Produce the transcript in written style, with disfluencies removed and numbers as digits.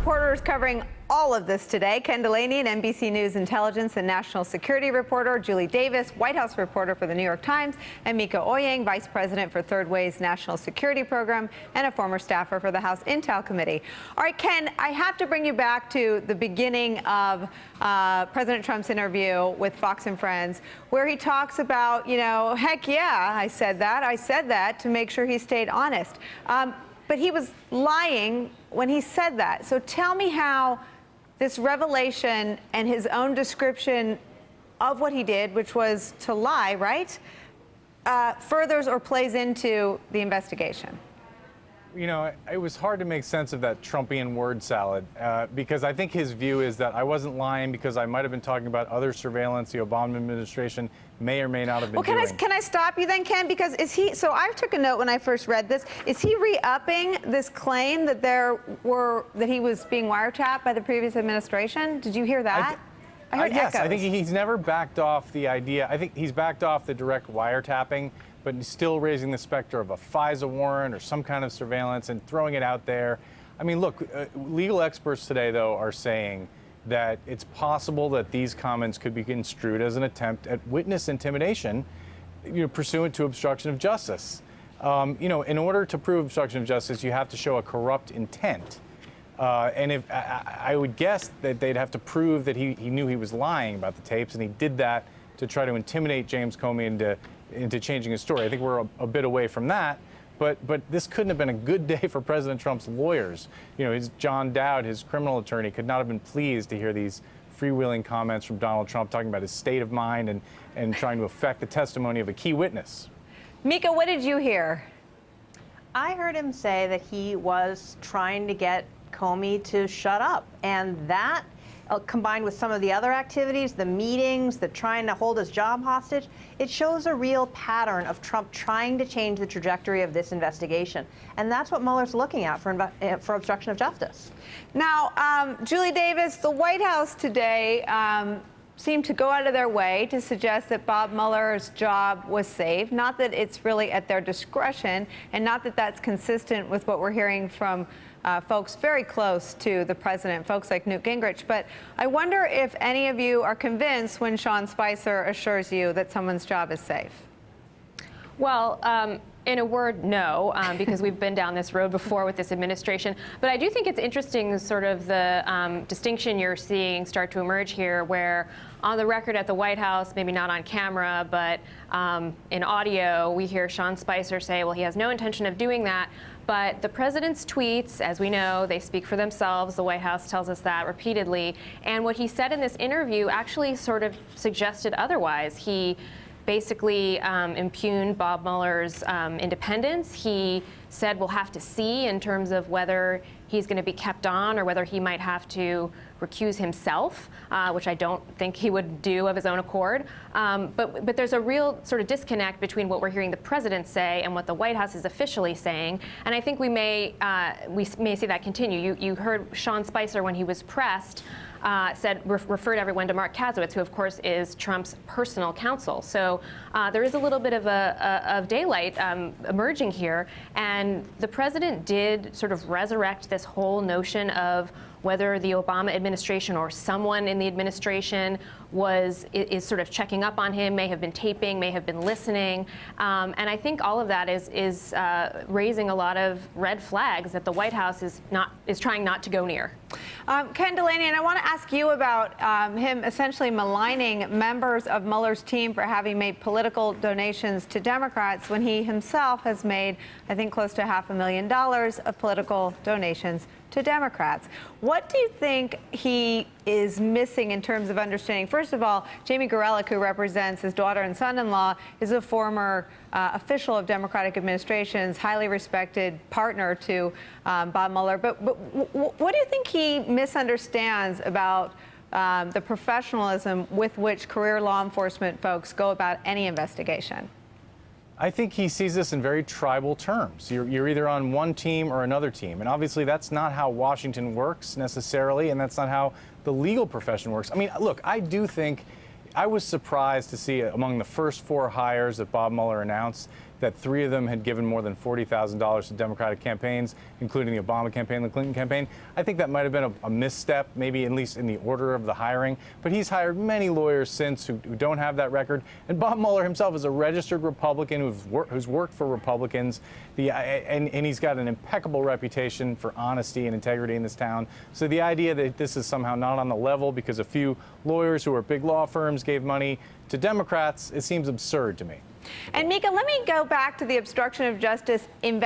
reporters covering all of this today. Ken Delaney, an NBC News intelligence and national security reporter, Julie Davis, White House reporter for the New York Times, and Mika Oying, vice president for Third Way's national security program and a former staffer for the House Intel Committee. All right, Ken, I have to bring you back to the beginning of President Trump's interview with Fox and Friends, where he talks about, you know, heck yeah, I said that to make sure he stayed honest. But he was lying when he said that. So tell me how this revelation and his own description of what he did, which was to lie, right, furthers or plays into the investigation. You know, it was hard to make sense of that Trumpian word salad because I think his view is that I wasn't lying because I might have been talking about other surveillance the Obama administration may or may not have been doing. Can I stop you then, Ken? Because is he, so I took a note when I first read this, is he re-upping this claim that that he was being wiretapped by the previous administration? Did you hear that? I heard yes, echoes. I think he's never backed off the idea. I think he's backed off the direct wiretapping, but he's still raising the specter of a FISA warrant or some kind of surveillance and throwing it out there. I mean, look, legal experts today, though, are saying that it's possible that these comments could be construed as an attempt at witness intimidation, you know, pursuant to obstruction of justice. You know, in order to prove obstruction of justice, you have to show a corrupt intent. And if I would guess that they'd have to prove that he knew he was lying about the tapes, and he did that to try to intimidate James Comey into changing his story. I think we're a bit away from that, but this couldn't have been a good day for President Trump's lawyers. You know, John Dowd, his criminal attorney, could not have been pleased to hear these freewheeling comments from Donald Trump talking about his state of mind and trying to affect the testimony of a key witness. Mika, what did you hear? I heard him say that he was trying to get Comey to shut up, and that combined with some of the other activities, the meetings, the trying to hold his job hostage, it shows a real pattern of Trump trying to change the trajectory of this investigation. And that's what Mueller's looking at for obstruction of justice. Now, Julie Davis, the White House today seemed to go out of their way to suggest that Bob Mueller's job was safe, not that it's really at their discretion, and not that that's consistent with what we're hearing from folks very close to the president, folks like Newt Gingrich. But I wonder if any of you are convinced when Sean Spicer assures you that someone's job is safe. Well, in a word, no, because we've been down this road before with this administration. But I do think it's interesting, sort of the distinction you're seeing start to emerge here, where on the record at the White House, maybe not on camera, but in audio, we hear Sean Spicer say, well, he has no intention of doing that. But the president's tweets, as we know, they speak for themselves. The White House tells us that repeatedly. And what he said in this interview actually sort of suggested otherwise. He basically impugned Bob Mueller's independence. He said we'll have to see in terms of whether he's going to be kept on or whether he might have to recuse himself, which I don't think he would do of his own accord. But there's a real sort of disconnect between what we're hearing the president say and what the White House is officially saying. And I think we may see that continue. You heard Sean Spicer, when he was pressed, referred everyone to Mark Kasowitz, who of course is Trump's personal counsel. So there is a little bit of daylight emerging here, and the president did sort of resurrect this whole notion of whether the Obama administration or someone in the administration is sort of checking up on him, may have been taping, may have been listening, and I think all of that is raising a lot of red flags that the White House is trying not to go near. Ken Delaney, and I want to ask you about him essentially maligning members of Mueller's team for having made political donations to Democrats when he himself has made, I think, close to $500,000 of political donations to Democrats. What do you think he is missing in terms of understanding? First of all, Jamie Gorelick, who represents his daughter and son-in-law, is a former official of Democratic administrations, highly respected partner to Bob Mueller. But what do you think he misunderstands about the professionalism with which career law enforcement folks go about any investigation? I think he sees this in very tribal terms. You're either on one team or another team. And obviously that's not how Washington works necessarily, and that's not how the legal profession works. I mean, look, I do think I was surprised to see among the first 4 hires that Bob Mueller announced that 3 of them had given more than $40,000 to Democratic campaigns, including the Obama campaign, the Clinton campaign. I think that might have been a misstep, maybe at least in the order of the hiring. But he's hired many lawyers since who don't have that record. And Bob Mueller himself is a registered Republican who's worked for Republicans. And he's got an impeccable reputation for honesty and integrity in this town. So the idea that this is somehow not on the level because a few lawyers who are big law firms gave money to Democrats, it seems absurd to me. And Mika, let me go back to the obstruction of justice investigation.